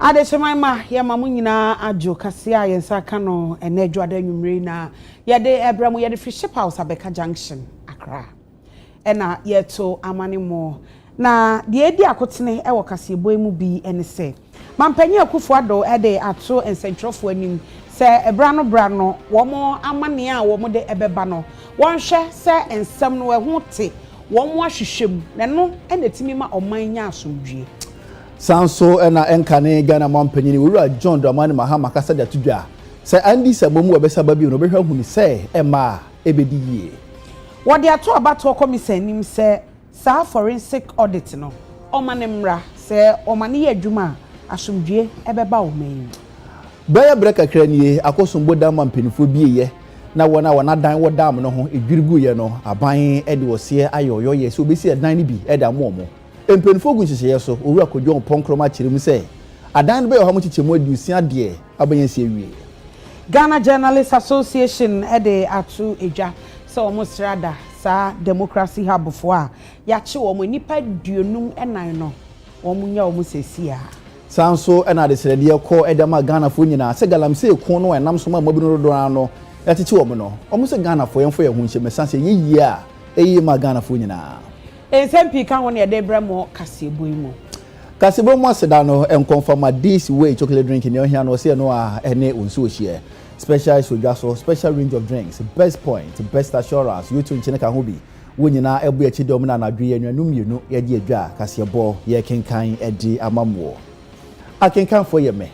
Adeshemaima ya mamunyina ajo kasia yensa kano enedwo adanwumre na yede ebramu yede Ship House Abeka Junction Accra ena yeto amanimo na de edi akotene ewo kasebo mu bi ene se mampanyi akufo ado ede ato ensentrofo anim se ebrano womo amane a womo de ebeba no wonhwe se ensem no eho te womo ahwehwem ne no ene timi ma omanya asomdwie Sanso ena enkane Ghana mampanyini wura John Dramani Mahama kasa da tudwa se andi sabomu obesa babi no behwa huni se ema ebedi yie wode ato abato commission nim se sa forensic audit no omane mra se omane ye adwuma asomdwie ebeba omen baya breka kranie akosombo da mampanifo bieye na wona dan wo dam no ho edwirigu ye no aban ede wose ayoyo ye se obesi dan ni bi ede amomo empenfo gu nhyehyɛ so owura kodwo ponkroma kyerem sɛ adan be ho chichemu adusia de abanyansi awie Ghana Journalists Association ede atu edwa sɛ omo strada sa democracy hub fo a yache omo nipa duonum enan no omo nya omo sesia sanso ena de srede kɔ edema Ghana fo nyina sɛ galamse ko no enam so ma mabinu do ano yacheche omo no omo sɛ Ghana fo yemfo ye hu nhye mesanse yeyie a eyi ma Ghana fo nyina SMP kan won ye de bremo kasebo imo kasebo mo aseda no enconfirm this way chocolate drink in your hand no say no a ene onso ohie special sojaso special range of drinks best point best assurance you to nchene ka ho bi wonyina ebu echi dom na anadwe ye nwanum yenu ye de adwa kasebo ye kenkan edi amamwo akenkan fo ye me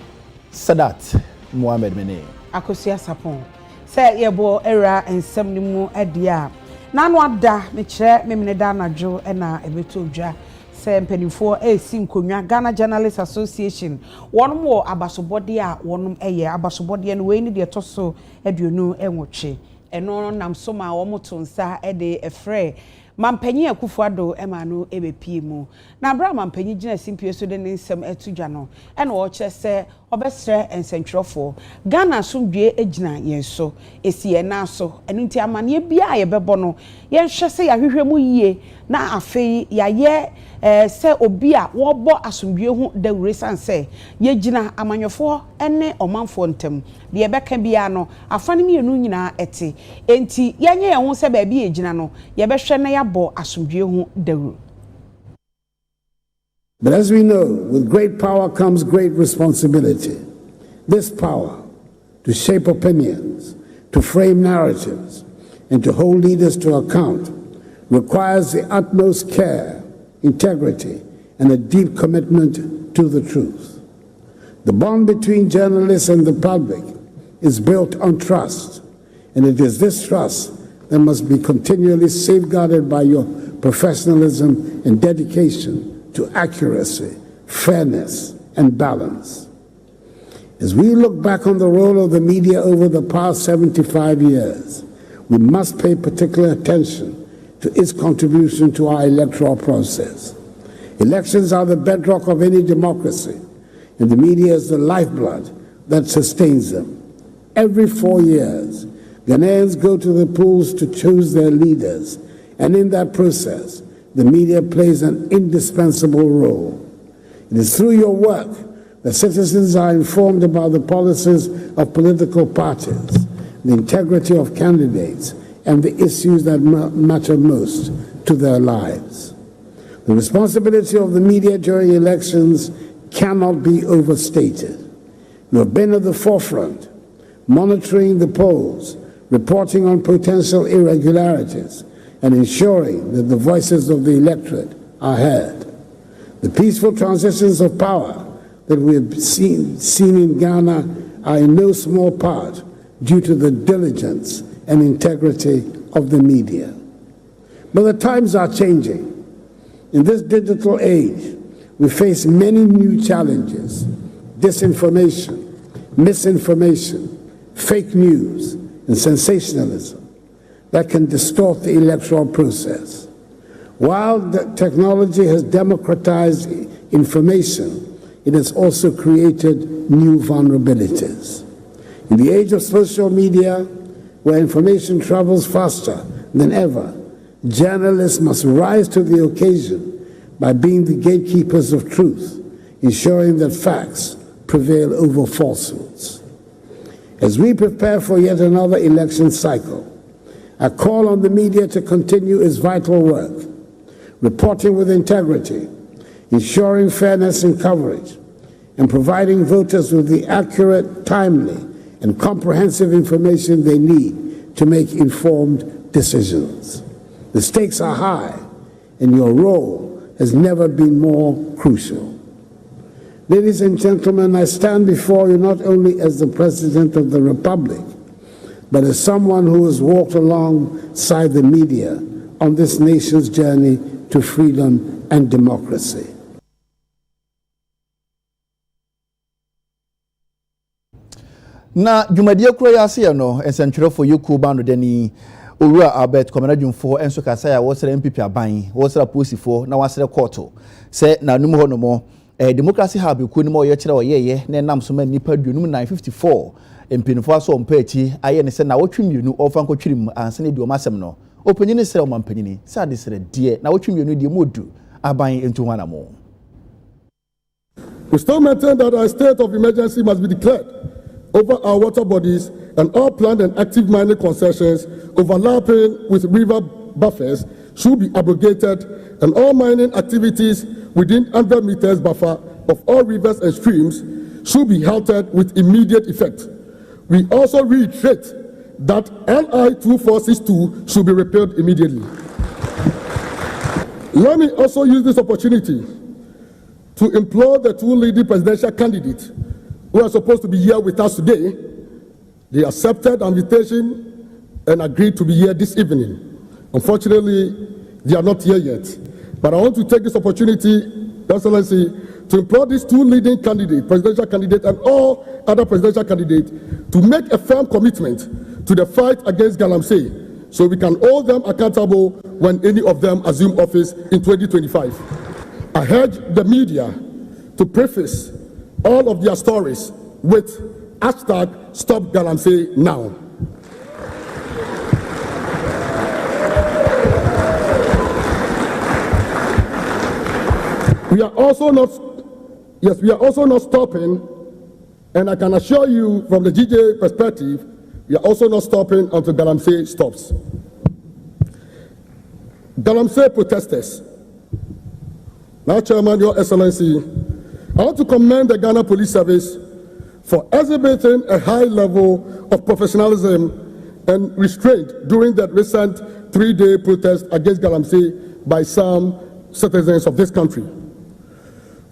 Sadat Mohammed Mene akosia sapon se ye bo era ensem ni mu edi a nanu ada me kire memene da anadwo na ebeto dwa se mpanifo esi nkonwa Ghana Journalists Association wonum wo abasobode a wonum eye abasobode no we ni de toso aduonu enwotwe eno nam so ma wo motonsa ede efre mampanyi akufuado ema no ebepie mu na bra mampanyi gina simpie so de nsem atudwa no ena wo kye se obesre ensentwerofo Ghana somdwe egina yenso esi ena so enu nti amane bia ye bebo no yenhwe se yahwehwemu yie na afei yaye se obi a wo bo asomdwe hu dawure sanse ye gina amanyofo ene omanfo ntem de ebeka bia no afane mienu nyina ete enti yenye ye hu se ba bia ye gina no ye behwe na yabo asomdwe hu dawure. But as we know, with great power comes great responsibility. This power to shape opinions, to frame narratives, and to hold leaders to account requires the utmost care, integrity, and a deep commitment to the truth. The bond between journalists and the public is built on trust, and it is this trust that must be continually safeguarded by your professionalism and dedication to accuracy, fairness, and balance. As we look back on the role of the media over the past 75 years, we must pay particular attention to its contribution to our electoral process. Elections are the bedrock of any democracy, and the media is the lifeblood that sustains them. Every 4 years, Ghanaians go to the polls to choose their leaders, and in that process, the media plays an indispensable role. It is through your work that citizens are informed about the policies of political parties, the integrity of candidates, and the issues that matter most to their lives. The responsibility of the media during elections cannot be overstated. You have been at the forefront, monitoring the polls, reporting on potential irregularities, and ensuring that the voices of the electorate are heard. The peaceful transitions of power that we have seen in Ghana are in no small part due to the diligence and integrity of the media. But the times are changing. In this digital age, we face many new challenges: disinformation, misinformation, fake news, and sensationalism that can distort the electoral process. While the technology has democratized information, it has also created new vulnerabilities. In the age of social media, where information travels faster than ever, journalists must rise to the occasion by being the gatekeepers of truth, ensuring that facts, prevail over falsehoods. As we prepare for yet another election cycle, I call on the media to continue its vital work, reporting with integrity, ensuring fairness in coverage, and providing voters with the accurate, timely, and comprehensive information they need to make informed decisions. The stakes are high, and your role has never been more crucial. Ladies and gentlemen, I stand before you not only as the President of the Republic, but as someone who has walked alongside the media on this nation's journey to freedom and democracy. Na dwumadie kuro ya se no ensentwerefo yoku bando dani owura Albert komenadwumfo enso kasa ya wosere MPP aban wosere posifo na wasere court se na numu ho no mo democracy hub ku ni mo ye kire oyeye na nam so ma nipa 954 mpinfo aso ompachi aye ne se na wotwemienu ofa nkotwirim ansene di omasem no opanyini sere omampanyini se ade sere de na wotwemienu di modu aban entu hwana mo. We still maintain that a state of emergency must be declared over our water bodies, and all planned and active mining concessions overlapping with river buffers should be abrogated, and all mining activities within 100 meters buffer of all rivers and streams should be halted with immediate effect. We also reiterate that LI 2462 should be repealed immediately. Let me also use this opportunity to implore the two leading presidential candidates who are supposed to be here with us today. They accepted the invitation and agreed to be here this evening. Unfortunately, they are not here yet. But I want to take this opportunity, Your Excellency, to implore these two leading candidates, presidential candidates and all other presidential candidates, to make a firm commitment to the fight against Galamsey, so we can hold them accountable when any of them assume office in 2025. I urge the media to preface all of their stories with #StopGalamsey_now. We are also not stopping, and I can assure you from the GJ perspective, we are also not stopping until Galamsey stops. Galamsey protesters. Now, Chairman, Your Excellency, I want to commend the Ghana Police Service for exhibiting a high level of professionalism and restraint during that recent 3-day protest against Galamsey by some citizens of this country.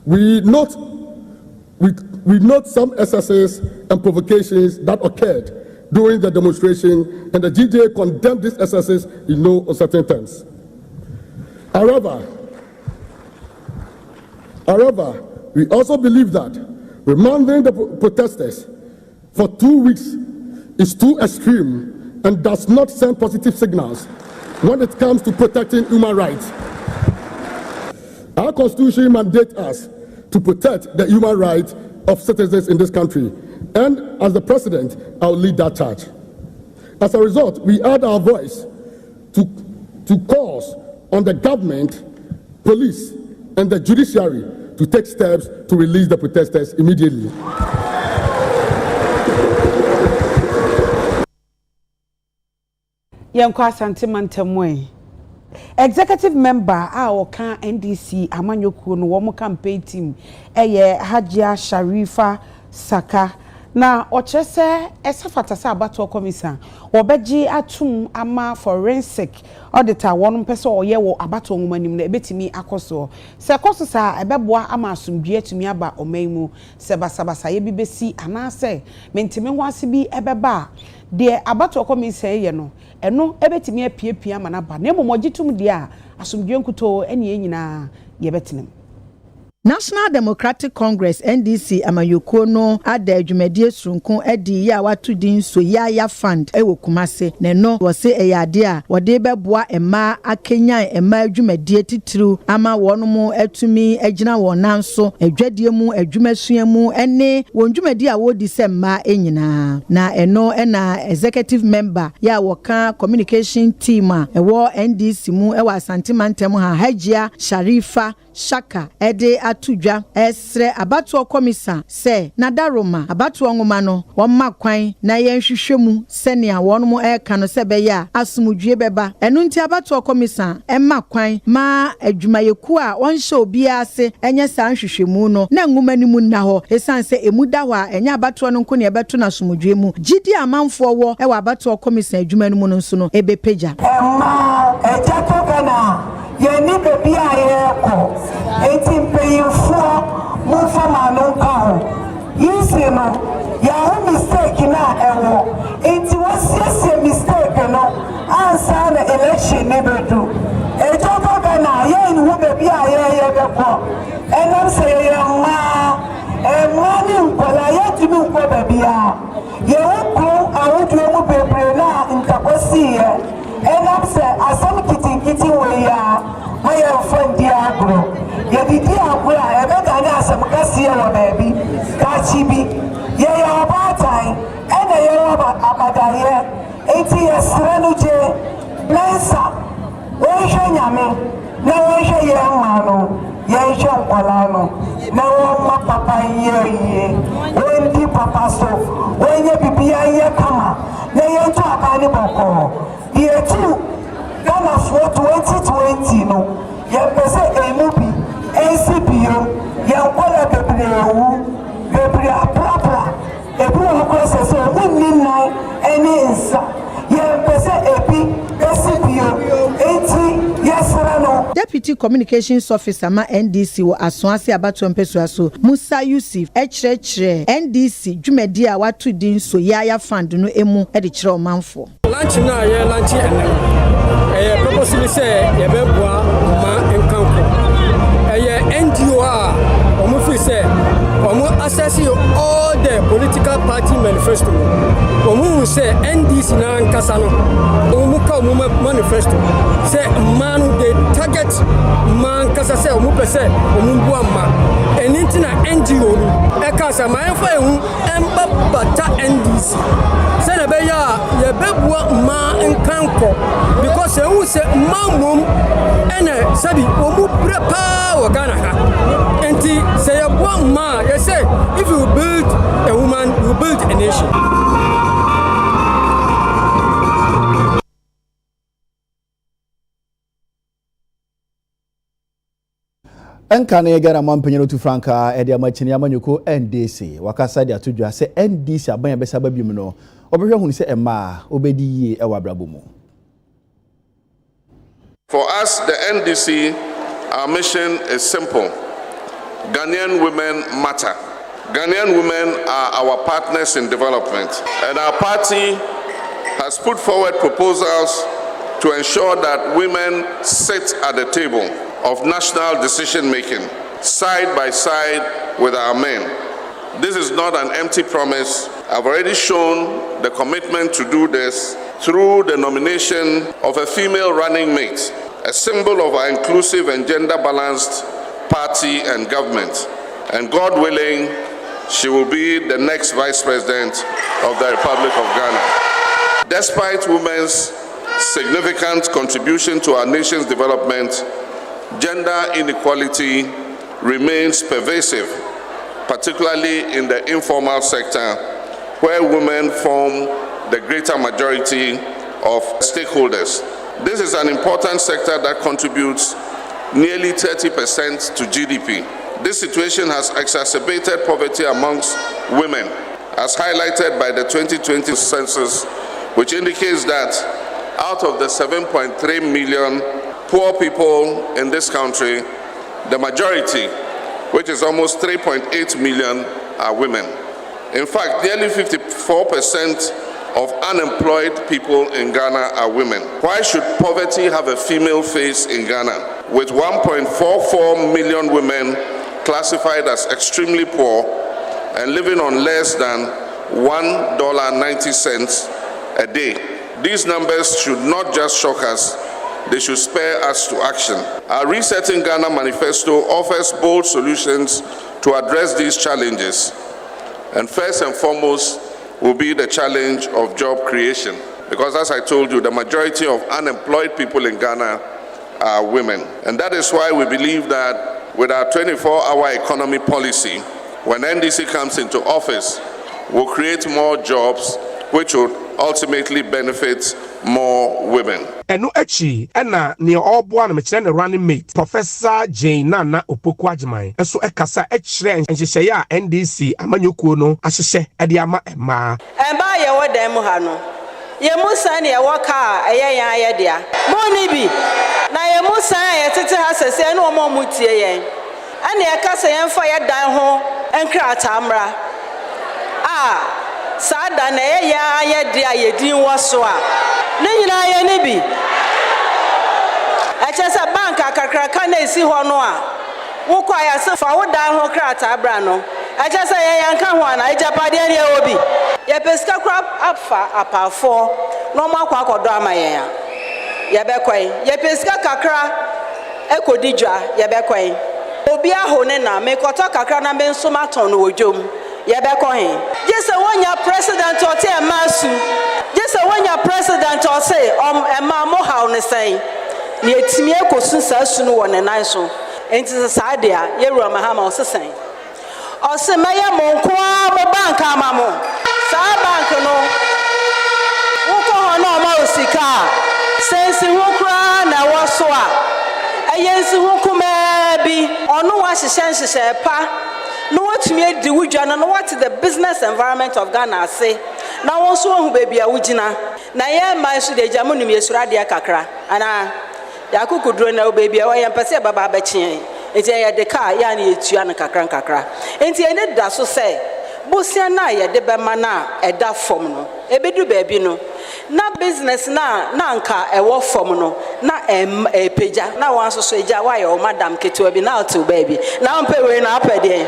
We note some excesses and provocations that occurred during the demonstration, and the GJ condemned these excesses in no uncertain terms. However, we also believe that remanding the protesters for 2 weeks is too extreme and does not send positive signals when it comes to protecting human rights. Our Constitution mandates us to protect the human rights of citizens in this country, and as the President, I will lead that charge. As a result, we add our voice to calls on the government, police, and the judiciary to take steps to release the protesters immediately. Yankwa Santimantemwe. Executive member Aoka NDC Amanyoku no womo campaign team Hajia Sharifa Saka na ochese esafata sa abato komisa obeji atum ama forensic auditor wonum pese oye wo abato ngumanim na ebetimi akoso se koso sa ebeboa ama asumdue tumi aba omaimu se basabasa ye bibesi anase mentimi hwase bi ebeba de abato komisa ye no eno ebetimi apiepia manaba na emomogitum de a asumdue nkuto ene nyina ye betenem. National Democratic Congress NDC Amayoko no ada adwumadie sunkun edi ya watu din so ya fund ewo Kumase ne no wo se eyade a wode beboa ema akenyan ema adwumadie titiru ama wonom atumi agina wonan so adwadie mu adwumasua mu ene wondwumadie a wodi se ma enyina na eno na executive member ya woka communication team a ewo NDC mu ewa Santimantem ha Hajia Sharifa Shaka ede atudwa esre abato komisa se nadaroma abato nwoma no womma kwan na yenhwehwemu senia wonmo eka no se beya asumudwe beba enu nti abato komisa emma kwan ma adwumayeku a wonhye obi ase enye sa nhwehwemu no na nwomanimu na ho esanse emuda ho a enya abato no nko ne ebeto na asumudwe mu gidi amanfo wo e wa abato komisa adwumanimu no nso no ebepeja emma ejato gana yeni bebi ayeko enti mpeyinfo mu fama no kaho yisi no ya hu mistake na ewo enti wasiese mistake no ansa na election ne bedu ejato gana yeni hu bebi ayeko enam se yemma emani nkola yetimi nko bebi a yewu awudu mu bebre na ntakwasiye enam se asam kitikiti weya maye fondi agro yedidi agro ebeka na asam kasiye wo bebi kachibi ye ya obatai ene ye abadaye enti yesrenu je mensa weje nyame na weje ye mano ye je nkola no na wo papa ye wendi papa so wenye bibia ye kama na ye to abani boko ye tu Ghana for 2020 no yempese emubi NCPO yankwala bebre aprapra ebru process o munni nai eni nsa yempese ebi NCPO enti yesra no Deputy Communications Officer ma NDC wo asoase abato mpeso so Musa Yusuf echrechere NDC dwumadi a watu din so yaya fund no emu e de kire omanfo lunch na ye lunch purposely say ye beboa ma enkanko NGO a omo fi say omo assess all the political party manifesto omo say NDC na nkasa no omo ka omo manifesto say man they target man kasa say omo pese omo bua ma anything na NGO no e ka say man fa ehu emba bata NDC say na be ya ye beboa ma enkanko because ehu say mamum ene sabi omo prepare wa Ghana ha enti say ye bua ma you say if you build a woman you build a nation. Enkane ye Ghana mampenyo to Franka e de amachini amanyuko NDC wakasa de atudwa se NDC aban ya besa babim no obehwe hunu se ema obedi yie e wabrabo mu. For us, the NDC, our mission is simple. Ghanaian women matter. Ghanaian women are our partners in development. And our party has put forward proposals to ensure that women sit at the table of national decision making, side by side with our men. This is not an empty promise. I've already shown the commitment to do this through the nomination of a female running mate, a symbol of our inclusive and gender-balanced party and government. And God willing, she will be the next Vice President of the Republic of Ghana. Despite women's significant contribution to our nation's development, gender inequality remains pervasive, particularly in the informal sector, where women form the greater majority of stakeholders. This is an important sector that contributes nearly 30% to GDP. This situation has exacerbated poverty amongst women, as highlighted by the 2020 census, which indicates that out of the 7.3 million poor people in this country, the majority, which is almost 3.8 million, are women. In fact, nearly 54% of unemployed people in Ghana are women. Why should poverty have a female face in Ghana? With 1.44 million women classified as extremely poor and living on less than $1.90 a day. These numbers should not just shock us, they should spur us to action. Our Resetting Ghana manifesto offers bold solutions to address these challenges. And first and foremost will be the challenge of job creation. Because as I told you, the majority of unemployed people in Ghana are women. And that is why we believe that with our 24-hour economy policy, when NDC comes into office, will create more jobs, which will ultimately benefit more women. Enu echi ena ni oboa na mechire ne running mate Professor Jane Nana Opoku Agyeman enso ekasa echire enhyehye ya NDC amanyukuo no ahyehye ede ama ema emba ye wodan mu ha no ye musan ye woka eyeyan ye dia mo ni bi na ye musan ye tete ha sese na omo mutie yen ana ye kasa yen fa ye dan ho enkrata amra sada na ye dia ye din wo so a ne nyina ye ne bi echesa bank akakraka na esi ho no a wo kwa ya se fa wo dan ho krata abra no echesa ye yanka ho ana ejapade ne obi ye peska crop afa apafo no makwa akodo amayen ye bekwai ye peska kakra ekodijwa ye bekwai obi aho ne na mekoto kakra na me nsoma ton no wodwom ye bekohin jese wonya president ote emasu jese wonya president o say ema mo haw ne sen ne etimi ekosu sasu no wone nan so enti saade a ye ru amahama o sesen o se meye mo nko mo bank amamo sa bank no wo ko hono ma osika sensi wo kra na wo so a ayensi wo kuma bi ono wa hyehyɛ pa no watumi edi wudwa no what the business environment of Ghana say na won so hu baby a wugina na ye man so de jamu nim yesura de kakra ana ya kokudro na baby a ye mpese baba ba kyen enti ye de car ya na yetua na kakra enti ene da so say bosia na ye de be ma na eda fom no ebedu baby no na business na nka ewo fom no na peja na wan so eja wa ye o madam ketewa bi na to baby na mpe we na apede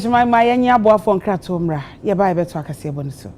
my yanya boa for nkratomra ye ba beto akase bonuso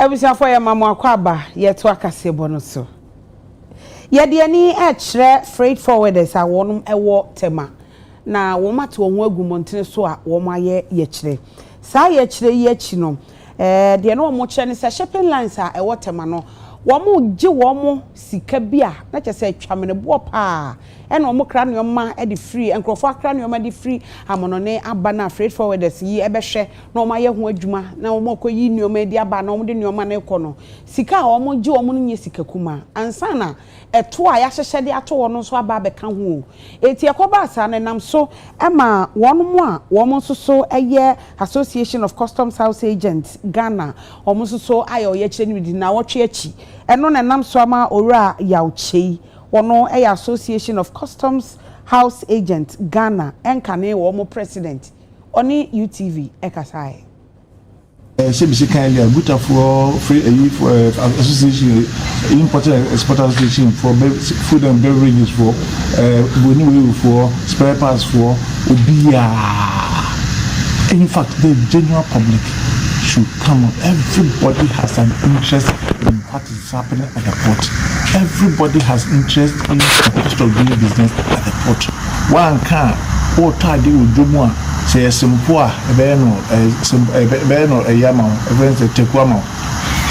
Ebusia for ya mama akwaba ye to akase bono so. Ye de ani e kire freight forwarders a wonum ewo tema. Na wo mate wo ho agumontene so a wo maye ye kire. Sa ye kire ye chi no. De no mo kire ne se shipping lines a ewo tema no. Wo mo gye wo mo sika bia na kyese atwamene bo pa. Ena omo kra nneoma e de free enkrofo akra nneoma de free amonone aba na freight forwarders yi ebehwe na omo aye ho adwuma na omo koyi nneoma de aba na omo de nneoma na ekọ no sika a omo gye omo no nye sika kuma ansa na eto a ya hyehye de ato wono so aba be ka ho eti ekoba asa na nam so ema wono mo a womo so eye Association of Customs House Agents Ghana omo so ayo ye kire ni di na wotwe achi eno na nam so ama owura yawchei Wono a Association of Customs House Agents Ghana enkane wo mo president oni UTV ekasai CBC kindly GUTA for free for association import and export association for food and beverages for for spare parts for obia. In fact, the general public should come on. Everybody has an interest in what is happening at the port. Everybody has interest in the cost of doing business at the port. One can or tie with Jumwa, say a simple, a beno, a yama, a tequama.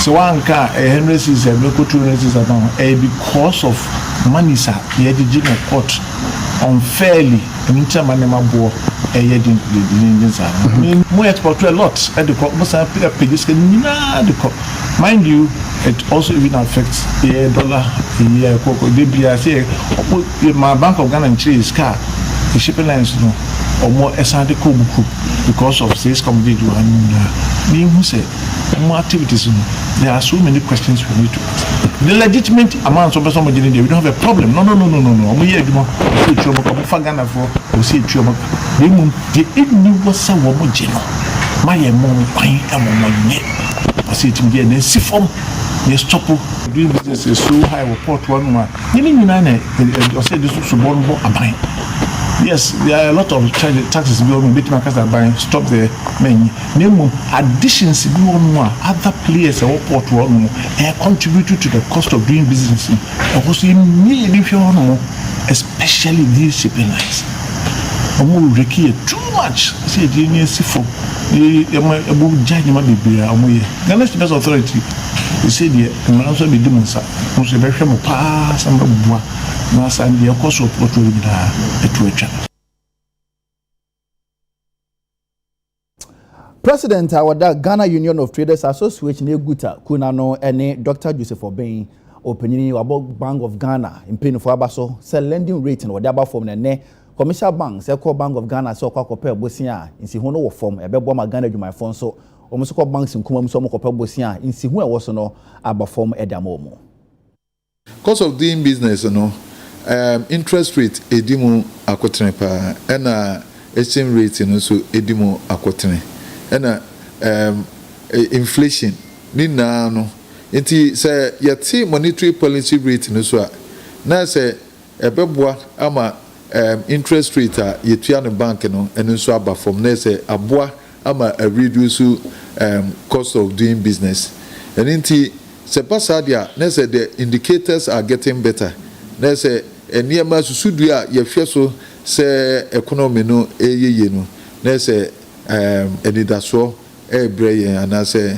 So one can a Henry is a local tourist is about because of money, sir, the editing port unfairly, and intermanema bore. We export a lot at the pages mind you, it also even affects the dollar my Bank of Ghana is car the shipping lines no or more essential because of sales commodity and who say more activities. There are so many questions we need to ask. The legitimate amounts of somebody we don't have a problem. No. We hear Ghana for we see the ignorant was a woman general. My mom, I see it in the form. Yes, stop doing business is so high. Report one. Yes, there are a lot of taxes being bit markets are buying. Stop the menu. Name additions other players or port one contributed to the cost of doing business. Also, especially these shipping lines. Require too much. Say the for Ghana State Authority. They say the also be doing so. Most very pass and the cost of port will be President Awada Ghana Union of Traders Association GUTA Kunano any Dr. Joseph Obeng opinion about Bank of Ghana in paying for abaso sell lending rate and whatever form ne commercial banks Eco Bank of Ghana so kwa kopel bosia insi hono wo form ebebo ma Ghana dwuma fon so omuso ko banks nkumam so mo kopel bosia insi hu e wo so no aba form edamo cost of doing business interest rate edimu akotene pa na exchange rate no so edimu akotene na inflation ni na no enti say yati monetary policy rate no so na say ebeboa ama interest rate a yetua no bank no eno so aba from na say aboa ama reduce cost of doing business and enti say passadia na say the indicators are getting better na say eniema susudu a yehwe so say economy no eyeye no na say edidaso ebreye and say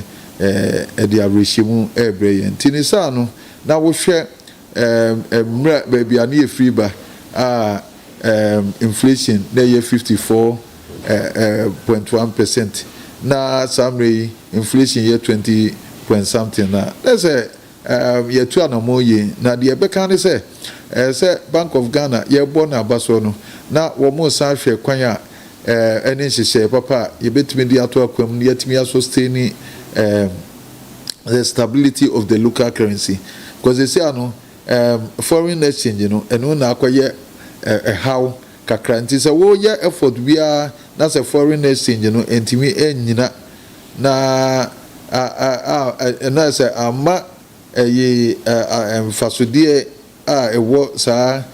edia reshimu ebreye tinisa no na wo hwe baby ani efri ba inflation na ye 54.1% na summary inflation ye 20 point something na let's say ye tu anamoye na de beka ne say Bank of Ghana ye born abaso no na wo mo san hwe kwan a any share papa you bet me the ato akwam yet me sustain the stability of the local currency because they say foreign exchange you know and na akoye how kakranti say wo ye effort bia na say foreign exchange you know entimi enyina na na say ama fasodie ewo sa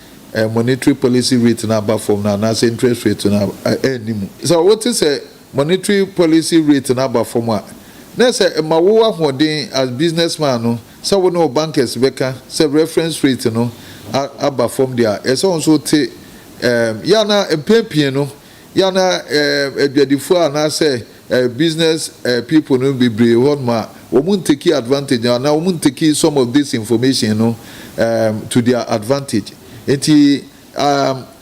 monetary policy rate na ba from na say interest rate na enimu so what is a monetary policy rate na ba from na say ma wo ahoden as businessman no say wo no bankers beka say reference rate no aba from there ese on so te ya na empempie no ya na adwadifo ana say business people no be brave one ma wo mun take advantage na wo mun take some of this information no to their advantage enti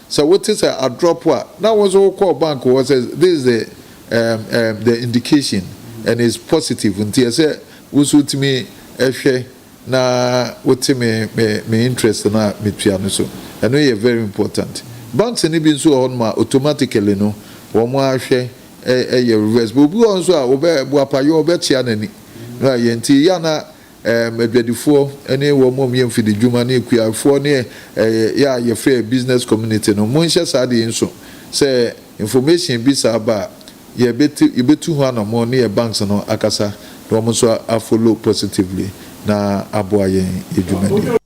so what is a drop what that was all called bank was this is the indication and it's positive until say wo suit me ehwe na what me interest na me tua no so and we are very important banks ni bi so on ma automatically no wo mo ahwe reverse but bu on so a obe bu apayo obe tia nani na yenti ya na adwadifo ene wo mo me mfidi dwuma na ekuafo ne ya ye fair business community no mo nhye sa de nso say information bi sa ba ye betu ho na mo ne banks no akasa no mo so a follow positively na aboa ye edwumadi.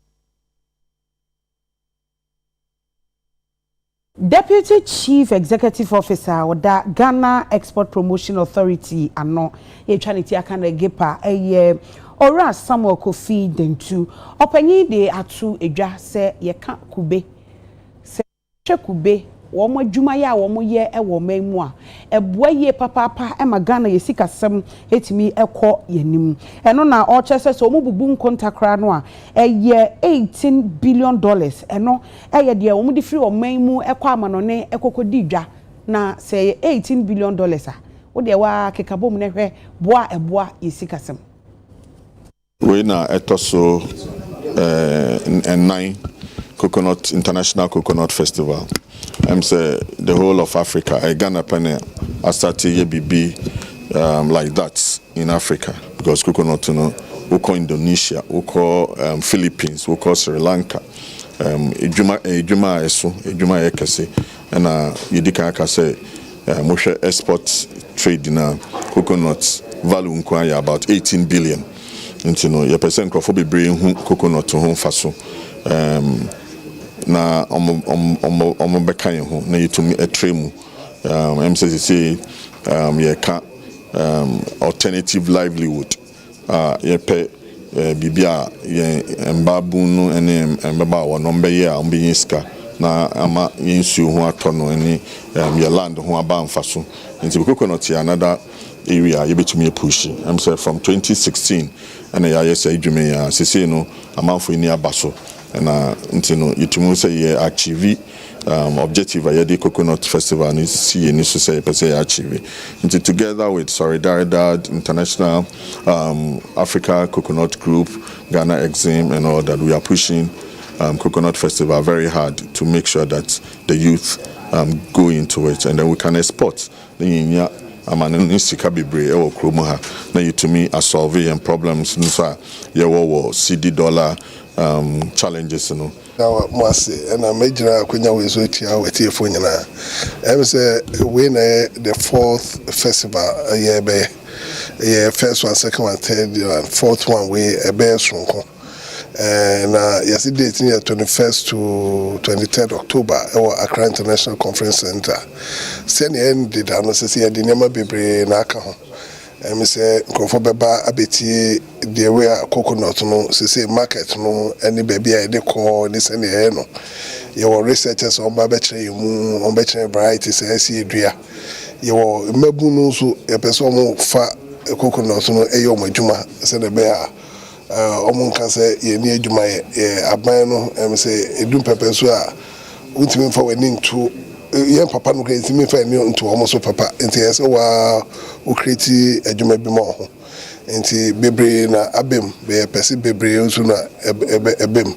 Deputy Chief Executive Officer oda Ghana Export Promotion Authority ano ye twaniti aka na GEPA eye ora Samuel Kofi Dentu opanyi de atu edwa se ye ka kube se hwe kube wo mo adwuma ye a wo mo ye e wo manmu a eboa ye papapa e ma Ghana ye sikasem etimi ekọ yanim eno na o chese so mo bubu nkontakra no a eye $18 billion eno eye de wo mo di free wo manmu ekọ amanone ekokodi dwa na se $18 billion a wo de wa kekabom ne hwe boa eboa ye sikasem we na etoso nine Coconut International Coconut Festival. Say the whole of Africa. Ghana Pene I started BB like that in Africa because coconut, you know, we call Indonesia, we call Philippines, we call Sri Lanka. Ejuma ekase and yidika akase moshe export trade na coconut value nkwaya about 18 billion. You know, your percent crop be bring coconut to home faso. Na omo bekan ho na yitumi etremu MCC ye ka alternative livelihood ye pe bibia ye embabu no ene embaba wo no mbeye a ombeyiska na ama yensu ho atono ene ye land ho aba mfaso nti coconut ya another area ye betumi push say from 2016 and ya say dwume ya sese no amanfo ni abaso na ntino yitumu say ye achieve objective ya the coconut festival ni see ni so say person achieve into together with Solidaridad International Africa Coconut Group, Ghana Exim and all that we are pushing coconut festival very hard to make sure that the youth go into it and then we can export the amane sika bebre e wo kromo ha na yitumi a solve and problems nso ye wo CD dollar challenges no now mwase and major kwenya we so tia wetie fo nyina say we na the fourth festival yeah first one, second one, third and fourth one we e be sonko na yesterday it's 21st to 23rd October our Accra International Conference Center send end did say the name bebre na aka ho say nkofo beba abeti the way coconut no say market no any baby e dey call ni say no your researchers on ba betre mu on betre varieties say edua your mabu no so e person mo fa coconut no e yo madwuma say the bear omun kan say ye ni adwuma ye aban no say edum pepper so a untimi fa wani nto ye papa no create me fa ni nto omo so papa enti yes wa o create adwuma bi mo ho enti bebre na abem be pesi bebre so na ebem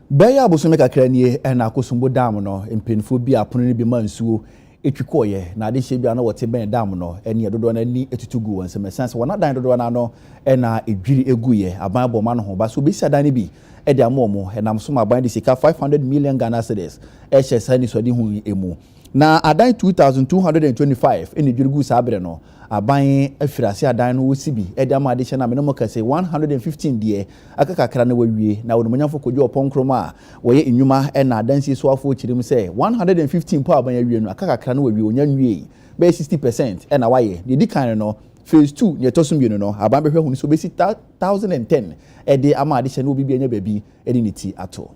Beya abosome kakra nie na akosumbo dam no mpenfo bi apono ni bi mansuo etwikoye na ade hye bia na wote ben dam no ene dodo na ni etutugu won se sense wona dan dodo na no na edwiri eguye aban boma no ho ba so be sia dan bi e de amomo enam so aban de sika 500 million Ghana cedis e hye sani so de hu emu na adan 2225 ene dwurugu sabre no aban afirase adan no wosibi edama adehye na menemo kase 115 die akakakra na wawie na wonomanyafo kodwo oponkroma a woye enwuma na adansi so afo chirim se 115 po aban awie no akakakra na wawie onyanwie be 60% na waye de dikan no phase 2 ne tosum bienu no aban behwe hunu so besi 1010 ede ama adehye no obi anya baby ede niti ato.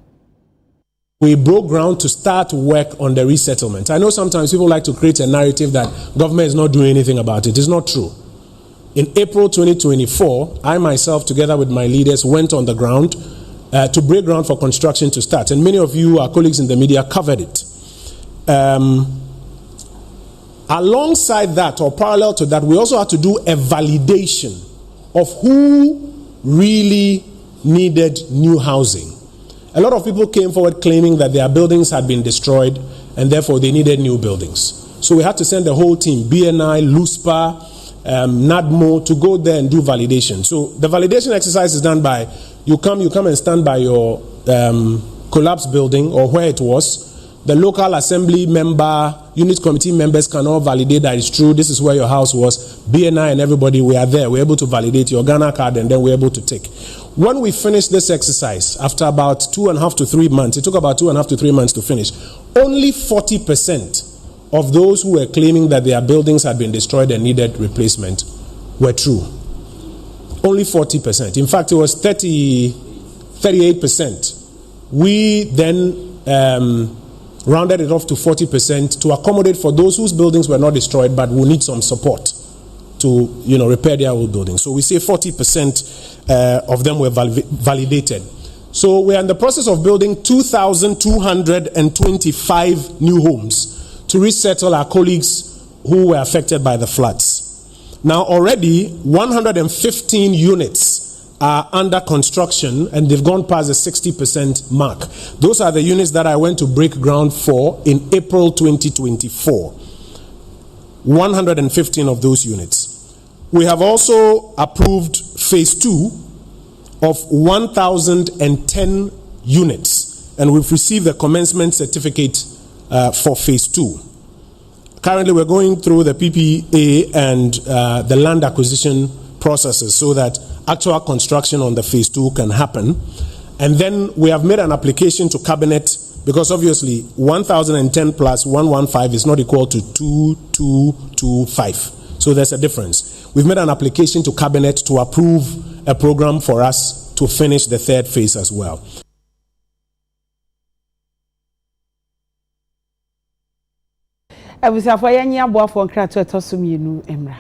We broke ground to start work on the resettlement. I know sometimes people like to create a narrative that government is not doing anything about it. It's not true. In April 2024, I myself, together with my leaders, went on the ground to break ground for construction to start. And many of you, our colleagues in the media, covered it. Alongside that, or parallel to that, we also had to do a validation of who really needed new housing. A lot of people came forward claiming that their buildings had been destroyed and therefore they needed new buildings. So we had to send the whole team, BNI, LUSPA, NADMO, to go there and do validation. So the validation exercise is done by, you come and stand by your collapsed building or where it was. The local assembly member, unit committee members can all validate that it's true, this is where your house was. BNI and everybody, we are there. We're able to validate your Ghana card and then we're able to take. When we finished this exercise, after about 2.5 to 3 months, it took about 2.5 to 3 months to finish, only 40% of those who were claiming that their buildings had been destroyed and needed replacement were true. Only 40%. In fact, it was 38%. We then rounded it off to 40% to accommodate for those whose buildings were not destroyed but will need some support to repair their old buildings. So we say 40% of them were validated. So we are in the process of building 2,225 new homes to resettle our colleagues who were affected by the floods. Now already 115 units are under construction and they've gone past the 60% mark. Those are the units that I went to break ground for in April 2024. 115 of those units. We have also approved phase 2 of 1,010 units and we've received the commencement certificate for phase 2. Currently we're going through the PPA and the land acquisition processes so that actual construction on the phase 2 can happen. And then we have made an application to cabinet because obviously 1,010 plus 115 is not equal to 2,225. So there's a difference. We've made an application to cabinet to approve a program for us to finish the third phase as well. Abusafo yanyi aboafo nkrato etosomienu emra.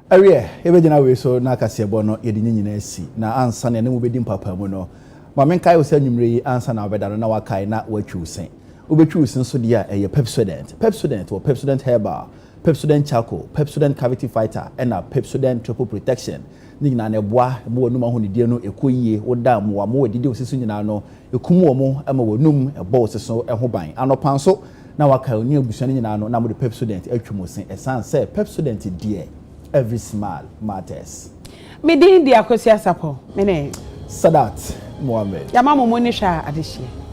Awie ebegyina we so na akasiebo no yedi nyina asi na ansa na mu bedi mpapa mu no ma menkai wo sa nwumre yi ansa na obeda no na wakai na watwi usen obetwi usen so dia eye Pepsodent or Pepsodent herbal Pepsodent charcoal Pepsodent cavity fighter and a Pepsodent triple protection nyina na eboa ebo no ma ho ne die no ekoyie woda mo wa mo wadidi osiso nyina no ekumu omo ama wonum ebo osiso eho ban anopan so na wakai oni abusuane nyina no na mo de Pepsodent atwi usen esan say Pepsodent die every smile matters. Me din di akosi asapo. Me ne Sadat Mohammed. Ya mama mo ni hwa adehye.